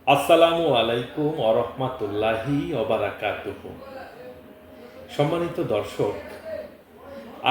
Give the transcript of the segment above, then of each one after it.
আসসালামু আলাইকুম ওরহমাতুল্লাহি ওবারাকাতুহু। সম্মানিত দর্শক,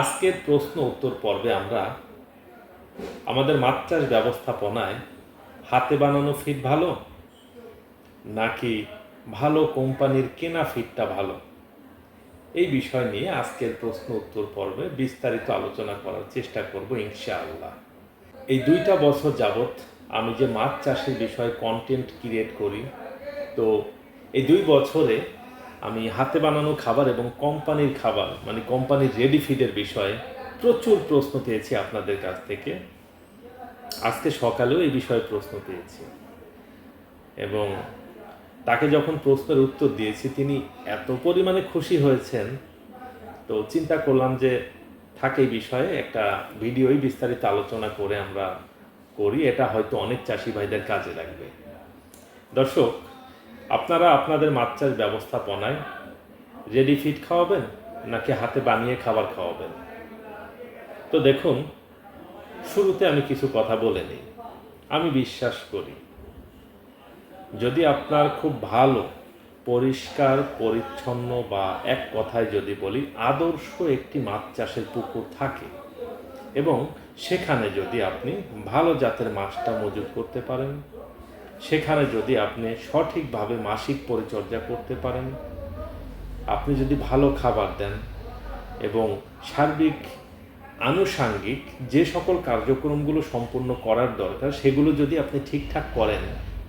আজকের প্রশ্ন উত্তর পর্বে আমরা আমাদের মাছ চাষ ব্যবস্থাপনায় হাতে বানানো ফিড ভালো নাকি ভালো কোম্পানির কেনা ফিডটা ভালো, এই বিষয় নিয়ে আজকের প্রশ্ন উত্তর পর্বে বিস্তারিত আলোচনা করার চেষ্টা করব ইনশাআল্লাহ। এই 2টা বছর যাবৎ আমি যে মাছ চাষের বিষয়ে কন্টেন্ট ক্রিয়েট করি, তো এই 2 বছরে আমি হাতে বানানো খাবার এবং কোম্পানির খাবার মানে কোম্পানির রেডি ফিডের বিষয়ে প্রচুর প্রশ্ন পেয়েছি আপনাদের কাছ থেকে। আজকে সকালেও এই বিষয়ে প্রশ্ন পেয়েছি এবং তাকে যখন প্রশ্নের উত্তর দিয়েছি তিনি এত পরিমাণে খুশি হয়েছেন, তো চিন্তা করলাম যে থাকে এই বিষয়ে একটা ভিডিওই বিস্তারিত আলোচনা করে আমরা করি, এটা হয়তো অনেক চাষি ভাইদের কাজে লাগবে। দর্শক, আপনারা আপনাদের মাছ চাষ ব্যবস্থাপনায় রেডি ফিড খাওয়াবেন নাকি হাতে বানিয়ে খাবার খাওয়াবেন? তো দেখুন, শুরুতে আমি কিছু কথা বলে নিই। আমি বিশ্বাস করি যদি আপনার খুব ভালো পরিষ্কার পরিচ্ছন্ন বা এক কথায় যদি বলি আদর্শ একটি মাছ চাষের পুকুর থাকে এবং সেখানে যদি আপনি ভালো জাতের মাছটা মজুত করতে পারেন, সেখানে যদি আপনি সঠিকভাবে মাসিক পরিচর্যা করতে পারেন, আপনি যদি ভালো খাবার দেন এবং সার্বিক আনুষাঙ্গিক যে সকল কার্যক্রমগুলো সম্পূর্ণ করার দরকার সেগুলো যদি আপনি ঠিকঠাক করেন,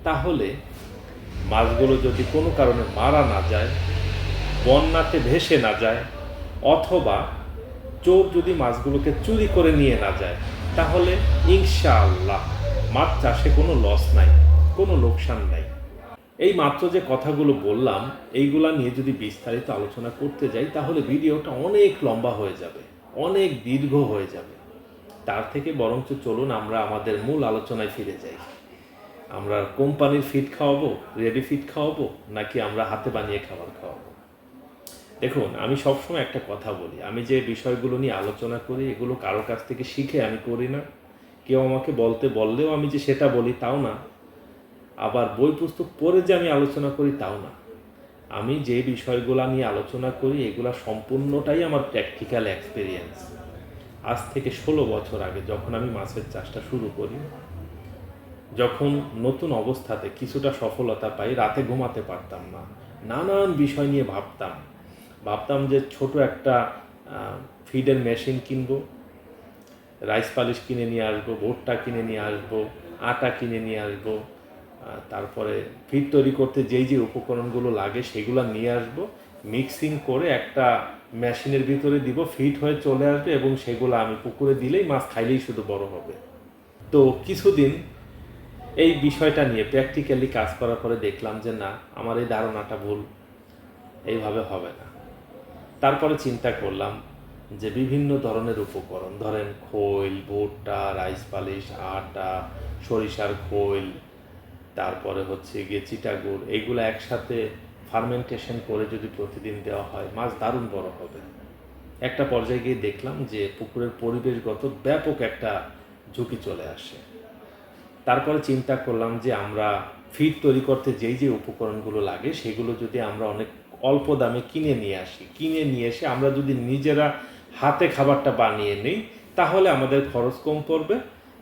তাহলে মাছগুলো যদি কোনো কারণে মারা না যায়, বন্যাতে ভেসে না যায়, অথবা চোর যদি মাছগুলোকে চুরি করে নিয়ে না যায়, তাহলে ইনশাআল্লাহ মাছ চাষে কোনো লস নাই, কোনো লোকসান নাই। এই মাত্র যে কথাগুলো বললাম এইগুলা নিয়ে যদি বিস্তারিত আলোচনা করতে যাই তাহলে ভিডিওটা অনেক লম্বা হয়ে যাবে, অনেক দীর্ঘ হয়ে যাবে। তার থেকে বরঞ্চ চলুন আমরা আমাদের মূল আলোচনায় ফিরে যাই। আমরা কোম্পানির ফিড খাওয়াবো, রেডি ফিড খাওয়াবো নাকি আমরা হাতে বানিয়ে খাবার খাওয়াবো? দেখুন, আমি সবসময় একটা কথা বলি, আমি যে বিষয়গুলো নিয়ে আলোচনা করি এগুলো কারো কাছ থেকে শিখে আমি করি না। কেউ আমাকে বলতে বললেও আমি যে সেটা বলি তাও না, আবার বই পুস্তক পড়ে যে আমি আলোচনা করি তাও না। আমি যে বিষয়গুলো নিয়ে আলোচনা করি এগুলা সম্পূর্ণটাই আমার প্র্যাকটিক্যাল এক্সপিরিয়েন্স। আজ থেকে 16 বছর আগে যখন আমি মাছের চাষটা শুরু করি, যখন নতুন অবস্থাতে কিছুটা সফলতা পাই, রাতে ঘুমাতে পারতাম না, নানান বিষয় নিয়ে ভাবতাম যে ছোট একটা ফিডের মেশিন কিনবো, রাইস পালিশ কিনে নিয়ে আসবো, ভুট্টা কিনে নিয়ে আসবো, আটা কিনে নিয়ে আসবো, তারপরে ফিড তৈরি করতে যেই যে উপকরণগুলো লাগে সেগুলো নিয়ে আসবো, মিক্সিং করে একটা মেশিনের ভিতরে দিব, ফিট হয়ে চলে আসবে এবং সেগুলো আমি পুকুরে দিলেই মাছ খাইলেই শুধু বড় হবে। তো কিছুদিন এই বিষয়টা নিয়ে প্র্যাকটিক্যালি কাজ করার পরে দেখলাম যে না, আমার এই ধারণাটা ভুল, এইভাবে হবে না। তারপরে চিন্তা করলাম যে বিভিন্ন ধরনের উপকরণ, ধরেন খৈল, ভুট্টা, রাইস পালিশ, আটা, সরিষার খৈল, তারপরে হচ্ছে গিয়ে চিটাগুড়, এইগুলো একসাথে ফার্মেন্টেশন করে যদি প্রতিদিন দেওয়া হয় মাছ দারুণ বড় হবে। একটা পর্যায়ে গিয়ে দেখলাম যে পুকুরের পরিবেশগত ব্যাপক একটা ঝুঁকি চলে আসে। তারপরে চিন্তা করলাম যে আমরা ফিড তৈরি করতে যেই যে উপকরণগুলো লাগে সেগুলো যদি আমরা অনেক অল্প দামে কিনে নিয়ে এসে আমরা যদি নিজেরা হাতে খাবারটা বানিয়ে নিই তাহলে আমাদের খরচ কম পড়বে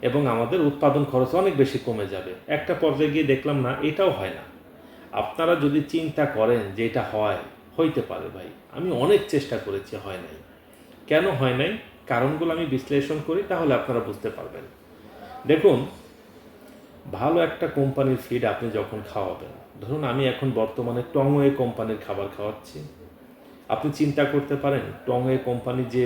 এবং আমাদের উৎপাদন খরচ অনেক বেশি কমে যাবে। একটা পর্যায়ে গিয়ে দেখলাম না, এটাও হয় না। আপনারা যদি চিন্তা করেন যে এটা হইতে পারে, ভাই আমি অনেক চেষ্টা করেছি, হয় নাই। কেন হয় নাই কারণগুলো আমি বিশ্লেষণ করি, তাহলে আপনারা বুঝতে পারবেন। দেখুন, ভালো একটা কোম্পানির ফিড আপনি যখন খাওয়াবেন, ধরুন আমি এখন বর্তমানে টংওয়ে কোম্পানির খাবার খাওয়াচ্ছি, আপনি চিন্তা করতে পারেন টংওয়ে কোম্পানি যে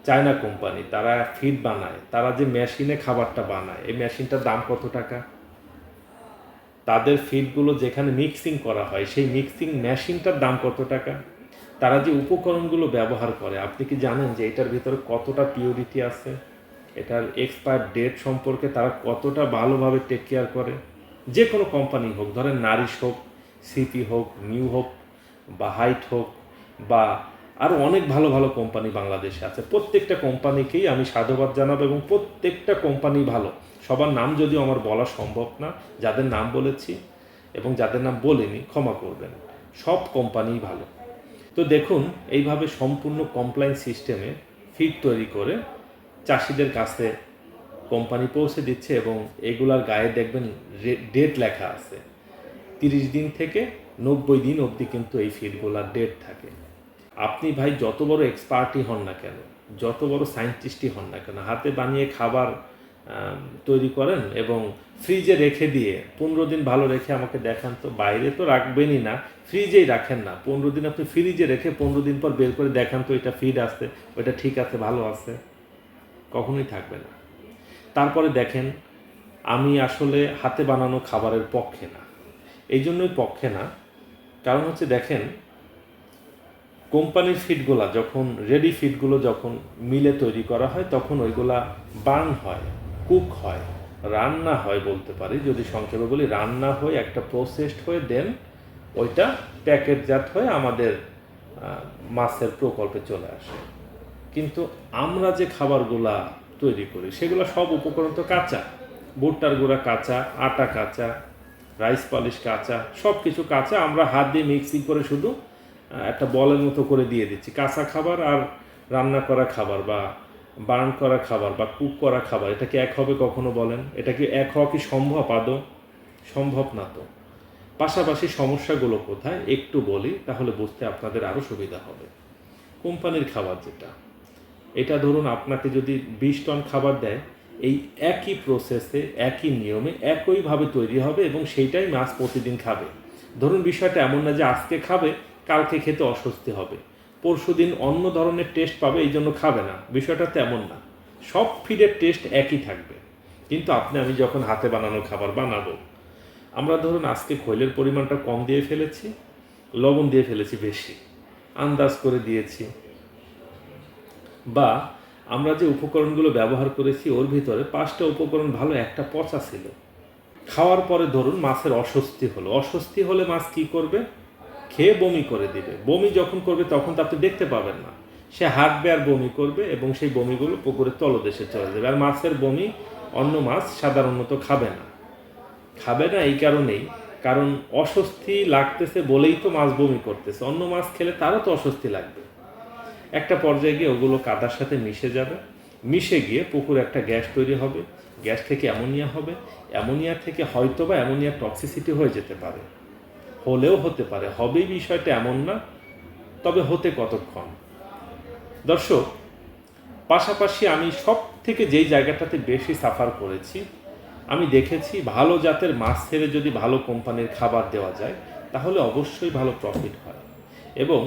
চায়না কোম্পানি, তারা ফিড বানায়, তারা যে মেশিনে খাবারটা বানায় এই মেশিনটার দাম কত টাকা? তাদের ফিডগুলো যেখানে মিক্সিং করা হয় সেই মিক্সিং মেশিনটার দাম কত টাকা? তারা যে উপকরণগুলো ব্যবহার করে আপনি কি জানেন যে এটার ভিতরে কতটা পিউরিটি আছে? এটার এক্সপায়ার ডেট সম্পর্কে তারা কতটা ভালোভাবে টেক কেয়ার করে? যে কোনো কোম্পানি হোক, ধরেন নারিশ হোক, সিপি হোক, নিউ হোক বা হাইট হোক বা আরও অনেক ভালো ভালো কোম্পানি বাংলাদেশে আছে, প্রত্যেকটা কোম্পানিকেই আমি সাধুবাদ জানাবো এবং প্রত্যেকটা কোম্পানি ভালো। সবার নাম যদিও আমার বলা সম্ভব না, যাদের নাম বলেছি এবং যাদের নাম বলিনি ক্ষমা করবেন, সব কোম্পানিই ভালো। তো দেখুন, এইভাবে সম্পূর্ণ কমপ্লায়েন্স সিস্টেমে ফিড তৈরি করে চাষিদের কাছে কোম্পানি পৌঁছে দিচ্ছে এবং এগুলার গায়ে দেখবেন ডেট লেখা আছে। 30 দিন থেকে 90 দিন অবধি কিন্তু এই ফিডগুলার ডেট থাকে। আপনি ভাই যত বড় এক্সপার্টই হন না কেন, যত বড় সায়েন্টিস্টই হন না কেন, হাতে বানিয়ে খাবার তৈরি করেন এবং ফ্রিজে রেখে দিয়ে 15 দিন ভালো রেখে আমাকে দেখান তো। বাইরে তো রাখবেনই না, ফ্রিজেই রাখেন না। 15 দিন আপনি ফ্রিজে রেখে 15 দিন পর বের করে দেখান তো এটা ফিড আছে, ওইটা ঠিক আছে, ভালো আছে, কখনোই থাকবে না। তারপরে দেখেন, আমি আসলে হাতে বানানো খাবারের পক্ষে না। এই জন্যই পক্ষে না, কারণ হচ্ছে দেখেন, কোম্পানির ফিডগুলা যখন রেডি ফিডগুলো যখন মিলে তৈরি করা হয় তখন ওইগুলা বার্ন হয়, কুক হয়, রান্না হয় বলতে পারি, যদি সংক্ষেপে বলি রান্না হয়ে একটা প্রসেসড হয়ে দেন ওইটা প্যাকেটজাত হয়ে আমাদের মাছের প্রকল্পে চলে আসে। কিন্তু আমরা যে খাবারগুলা তৈরি করি সেগুলো সব উপকরণ তো কাঁচা, ভুট্টার গুঁড়া কাঁচা, আটা কাঁচা, রাইস পালিশ কাঁচা, সব কিছু কাঁচা, আমরা হাত দিয়ে মিক্সিং করে শুধু একটা বলের মতো করে দিয়ে দিচ্ছি। কাঁচা খাবার আর রান্না করা খাবার বা বার্ন করা খাবার বা কুক করা খাবার, এটা কি এক হবে কখনো বলেন? এটা কি এক হওয়া কি সম্ভব আদৌ? সম্ভব না তো। পাশাপাশি সমস্যাগুলো কোথায় একটু বলি, তাহলে বুঝতে আপনাদের আরও সুবিধা হবে। কোম্পানির খাবার যেটা, এটা ধরুন আপনাকে যদি 20 টন খাবার দেয়, এই একই প্রসেসে একই নিয়মে একইভাবে তৈরি হবে এবং সেইটাই মাছ প্রতিদিন খাবে। ধরুন বিষয়টা এমন না যে আজকে খাবে কালকে খেতে অস্বস্তি হবে, পরশুদিন অন্য ধরনের টেস্ট পাবে এই জন্য খাবে না, বিষয়টা তেমন না। সব ফিডের টেস্ট একই থাকবে। কিন্তু আমি যখন হাতে বানানো খাবার বানাবো, আমরা ধরুন আজকে খৈলের পরিমাণটা কম দিয়ে ফেলেছি, লবণ দিয়ে ফেলেছি বেশি, আন্দাজ করে দিয়েছি, বা আমরা যে উপকরণগুলো ব্যবহার করেছি ওর ভিতরে 5টা উপকরণ ভালো, একটা পচা ছিল। খাওয়ার পরে ধরুন মাছের অস্বস্তি হলে মাছ কি করবে? খেয়ে বমি করে দিবে। বমি যখন করবে তখন তো আপনি দেখতে পাবেন না, সে হাঁটবে আর বমি করবে এবং সেই বমিগুলো পুকুরের তলদেশে চলে যাবে। আর মাছের বমি অন্য মাছ সাধারণত খাবে না এই কারণেই, কারণ অস্বস্তি লাগতেছে বলেই তো মাছ বমি করতেছে। অন্য মাছ খেলে তারও তো অস্বস্তি লাগবে। একটা পর্যায়ে গিয়ে ওগুলো কাদার সাথে মিশে যাবে, মিশে গিয়ে পুকুরে একটা গ্যাস তৈরি হবে, গ্যাস থেকে অ্যামোনিয়া হবে, অ্যামোনিয়া থেকে হয়তো বা অ্যামোনিয়া টক্সিসিটি হয়ে যেতে পারে, হলেও হতে পারে, হবেই বিষয়টা এমন না, তবে হতে কতক্ষণ। দর্শক, পাশাপাশি আমি সব থেকে যেই জায়গাটাতে বেশি সাফার করেছি, আমি দেখেছি ভালো জাতের মাছ ছেড়ে যদি ভালো কোম্পানির খাবার দেওয়া যায় তাহলে অবশ্যই ভালো প্রফিট হয় এবং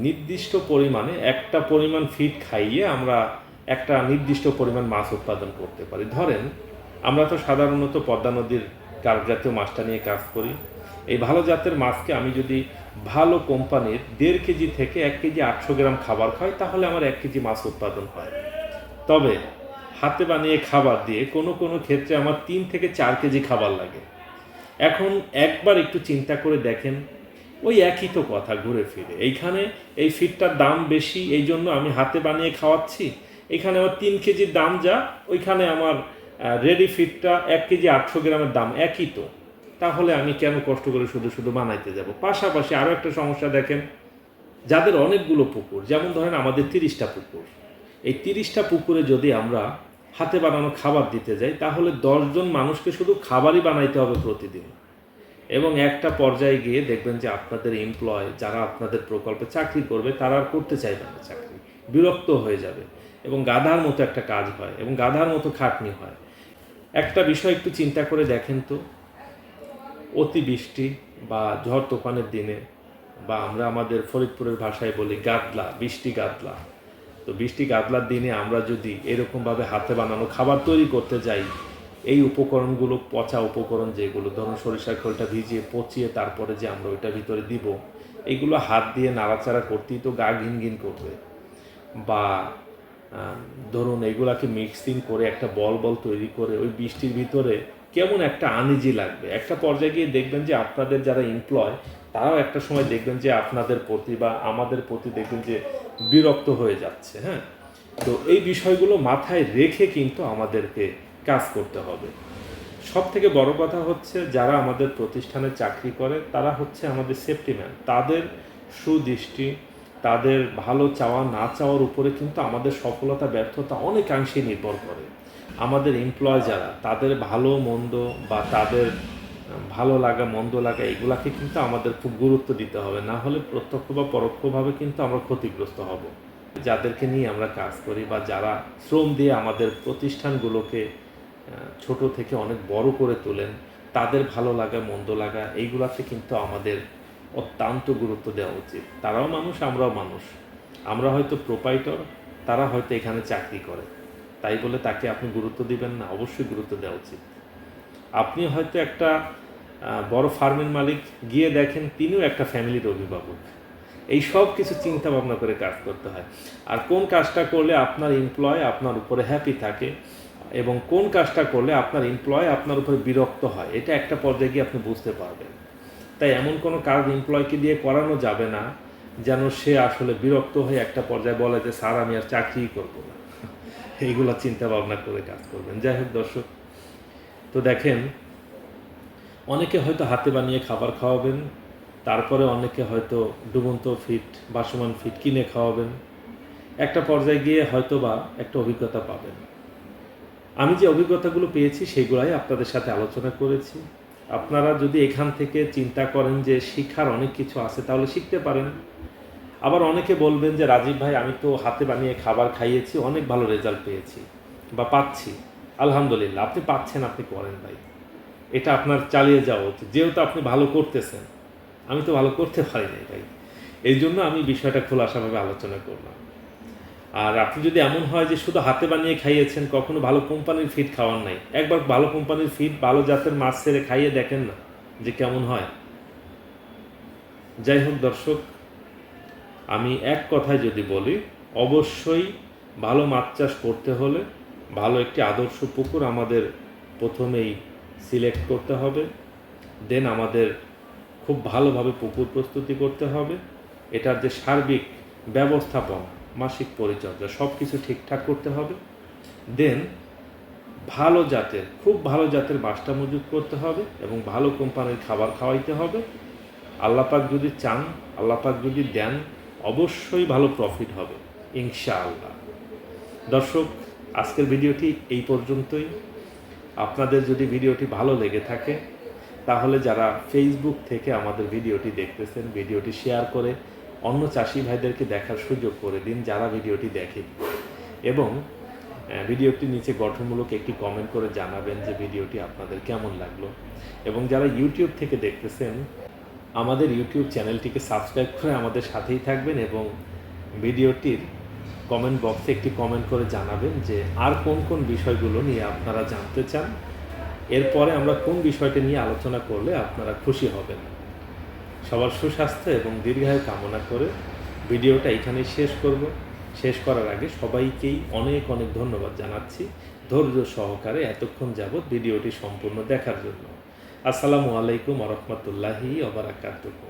নির্দিষ্ট পরিমাণে একটা পরিমাণ ফিড খাইয়ে আমরা একটা নির্দিষ্ট পরিমাণ মাছ উৎপাদন করতে পারি। ধরেন আমরা তো সাধারণত পদ্মা নদীর কার্প জাতীয় মাছটা নিয়ে কাজ করি। এই ভালো জাতের মাছকে আমি যদি ভালো কোম্পানির 1.5 কেজি থেকে 1 কেজি 800 গ্রাম খাবার খাই তাহলে আমার 1 কেজি মাছ উৎপাদন হয়। তবে হাতে বানিয়ে খাবার দিয়ে কোনো কোনো ক্ষেত্রে আমার 3 থেকে 4 কেজি খাবার লাগে। এখন একবার একটু চিন্তা করে দেখেন, ওই একই তো কথা ঘুরে ফিরে। এইখানে এই ফিডটার দাম বেশি, এই জন্য আমি হাতে বানিয়ে খাওয়াচ্ছি। এখানে আমার 3 কেজির দাম যা, ওইখানে আমার রেডি ফিডটা 1 কেজি 800 গ্রামের দাম একই তো। তাহলে আমি কেন কষ্ট করে শুধু শুধু বানাইতে যাব? পাশাপাশি আরও একটা সমস্যা দেখেন, যাদের অনেকগুলো পুকুর, যেমন ধরেন আমাদের 30টা পুকুর, এই 30টা পুকুরে যদি আমরা হাতে বানানো খাবার দিতে যাই তাহলে 10 জন মানুষকে শুধু খাবারই বানাইতে হবে প্রতিদিন। এবং একটা পর্যায়ে গিয়ে দেখবেন যে আপনাদের এমপ্লয় যারা আপনাদের প্রকল্পে চাকরি করবে তারা আর করতে চাইবে না চাকরি, বিরক্ত হয়ে যাবে এবং গাধার মতো একটা কাজ হয় এবং গাধার মতো খাটনি হয়। একটা বিষয় একটু চিন্তা করে দেখেন তো, অতিবৃষ্টি বা ঝড় তুফানের দিনে, বা আমরা আমাদের ফরিদপুরের ভাষায় বলি গাদলা, বৃষ্টি গাদলা, তো বৃষ্টি গাদলার দিনে আমরা যদি এরকমভাবে হাতে বানানো খাবার তৈরি করতে যাই, এই উপকরণগুলো পচা উপকরণ যেগুলো ধরুন সরিষার খোলটা ভিজিয়ে পচিয়ে তারপরে যে আমরা ওইটার ভিতরে দিব, এইগুলো হাত দিয়ে নাড়াচাড়া করতেই তো গা ঘিন ঘিন করবে। বা ধরুন এইগুলাকে মিক্সিং করে একটা বল বল তৈরি করে ওই বৃষ্টির ভিতরে কেমন একটা আনইজি লাগবে। একটা পর্যায়ে গিয়ে দেখবেন যে আপনাদের যারা এমপ্লয় তারাও একটা সময় দেখবেন যে আপনাদের প্রতি বা আমাদের প্রতি দেখবেন যে বিরক্ত হয়ে যাচ্ছে। হ্যাঁ, তো এই বিষয়গুলো মাথায় রেখে কিন্তু আমাদেরকে কাজ করতে হবে। সব থেকে বড় কথা হচ্ছে যারা আমাদের প্রতিষ্ঠানে চাকরি করে তারা হচ্ছে আমাদের সেফটিম্যান। তাদের সুদৃষ্টি, তাদের ভালো চাওয়া না চাওয়ার উপরে কিন্তু আমাদের সফলতা ব্যর্থতা অনেকাংশে নির্ভর করে। আমাদের এমপ্লয় যারা, তাদের ভালো মন্দ বা তাদের ভালো লাগা মন্দ লাগা এগুলাকে কিন্তু আমাদের খুব গুরুত্ব দিতে হবে, না হলে প্রত্যক্ষ বা পরোক্ষভাবে কিন্তু আমরা ক্ষতিগ্রস্ত হব। যাদেরকে নিয়ে আমরা কাজ করি বা যারা শ্রম দিয়ে আমাদের প্রতিষ্ঠানগুলোকে ছোট থেকে অনেক বড় করে তোলেন, তাদের ভালো লাগা মন্দ লাগা এইগুলাতে কিন্তু আমাদের অত্যন্ত গুরুত্ব দেওয়া উচিত। তারাও মানুষ, আমরাও মানুষ। আমরা হয়তো প্রোপাইটর, তারা হয়তো এখানে চাকরি করে, তাই বলে তাকে আপনি গুরুত্ব দিবেন না? অবশ্যই গুরুত্ব দেওয়া উচিত। আপনি হয়তো একটা বড় ফার্মের মালিক, গিয়ে দেখেন তিনিও একটা ফ্যামিলির অভিভাবক। এই সব কিছু চিন্তা ভাবনা করে কাজ করতে হয়। আর কোন কাজটা করলে আপনার এমপ্লয় আপনার উপরে হ্যাপি থাকে এবং কোন কাজটা করলে আপনার এমপ্লয় আপনার উপরে বিরক্ত হয়, এটা একটা পর্যায়ে গিয়ে আপনি বুঝতে পারবেন। তাই এমন কোনো কাজ এমপ্লয়কে দিয়ে করানো যাবে না যেন সে আসলে বিরক্ত হয়ে একটা পর্যায়ে বলে যে স্যার আমি আর চাকরিই করবো না। এইগুলো চিন্তা ভাবনা করে কাজ করবেন। যাই হোক দর্শক, তো দেখেন, অনেকে হয়তো হাতে বানিয়ে খাবার খাওয়াবেন, তারপরে অনেকে হয়তো ডুবন্ত ফিট বাসমান ফিট কিনে খাওয়াবেন। একটা পর্যায়ে গিয়ে হয়তো বা একটা অভিজ্ঞতা পাবেন। আমি যে অভিজ্ঞতাগুলো পেয়েছি সেগুলাই আপনাদের সাথে আলোচনা করেছি। আপনারা যদি এখান থেকে চিন্তা করেন যে শিক্ষার অনেক কিছু আছে, তাহলে শিখতে পারেন। আবার অনেকে বলবেন যে রাজীব ভাই, আমি তো হাতে বানিয়ে খাবার খাইয়েছি, অনেক ভালো রেজাল্ট পেয়েছি বা পাচ্ছি। আলহামদুলিল্লাহ, আপনি পাচ্ছেন, আপনি করেন ভাই, এটা আপনার চালিয়ে যাওয়া উচিত। যেহেতু আপনি ভালো করতেছেন, আমি তো ভালো করতে পারি নাই ভাই, এই জন্য আমি বিষয়টা খোলাসাভাবে আলোচনা করলাম। আর আপনি যদি এমন হয় যে শুধু হাতে বানিয়ে খাইয়েছেন, কখনো ভালো কোম্পানির ফিড খাওয়ান নাই, একবার ভালো কোম্পানির ফিড ভালো জাতের মাছ ছেড়ে খাইয়ে দেখেন না যে কেমন হয়। যাই হোক দর্শক, আমি এক কথায় যদি বলি, অবশ্যই ভালো মাছ চাষ করতে হলে ভালো একটি আদর্শ পুকুর আমাদের প্রথমেই সিলেক্ট করতে হবে। দেন আমাদের খুব ভালোভাবে পুকুর প্রস্তুতি করতে হবে। এটার যে সার্বিক ব্যবস্থাপনা, মাসিক পরিচর্যা সব কিছু ঠিকঠাক করতে হবে। দেন ভালো জাতের, খুব ভালো জাতের বাসটা মজুত করতে হবে এবং ভালো কোম্পানির খাবার খাওয়াইতে হবে। আল্লাপাক যদি চান, আল্লাপাক যদি দেন, অবশ্যই ভালো প্রফিট হবে ইনশাআল্লাহ। দর্শক, আজকের ভিডিওটি এই পর্যন্তই। আপনাদের যদি ভিডিওটি ভালো লেগে থাকে তাহলে যারা ফেসবুক থেকে আমাদের ভিডিওটি দেখতেছেন, ভিডিওটি শেয়ার করে অন্য চাষি ভাইদেরকে দেখার সুযোগ করে দিন যারা ভিডিওটি দেখে, এবং ভিডিওটির নিচে গঠনমূলক একটি কমেন্ট করে জানাবেন যে ভিডিওটি আপনাদের কেমন লাগলো। এবং যারা ইউটিউব থেকে দেখতেছেন, আমাদের ইউটিউব চ্যানেলটিকে সাবস্ক্রাইব করে আমাদের সাথেই থাকবেন এবং ভিডিওটির কমেন্ট বক্সে একটি কমেন্ট করে জানাবেন যে আর কোন কোন বিষয়গুলো নিয়ে আপনারা জানতে চান, এরপরে আমরা কোন বিষয়টি নিয়ে আলোচনা করলে আপনারা খুশি হবেন। সবার সুস্বাস্থ্য এবং দীর্ঘায়ু কামনা করে ভিডিওটা এখানেই শেষ করব। শেষ করার আগে সবাইকেই অনেক অনেক ধন্যবাদ জানাচ্ছি ধৈর্য সহকারে এতক্ষণ যাবৎ ভিডিওটি সম্পূর্ণ দেখার জন্য। আসসালামু আলাইকুম ওয়া রাহমাতুল্লাহি ওয়া বারাকাতুহু।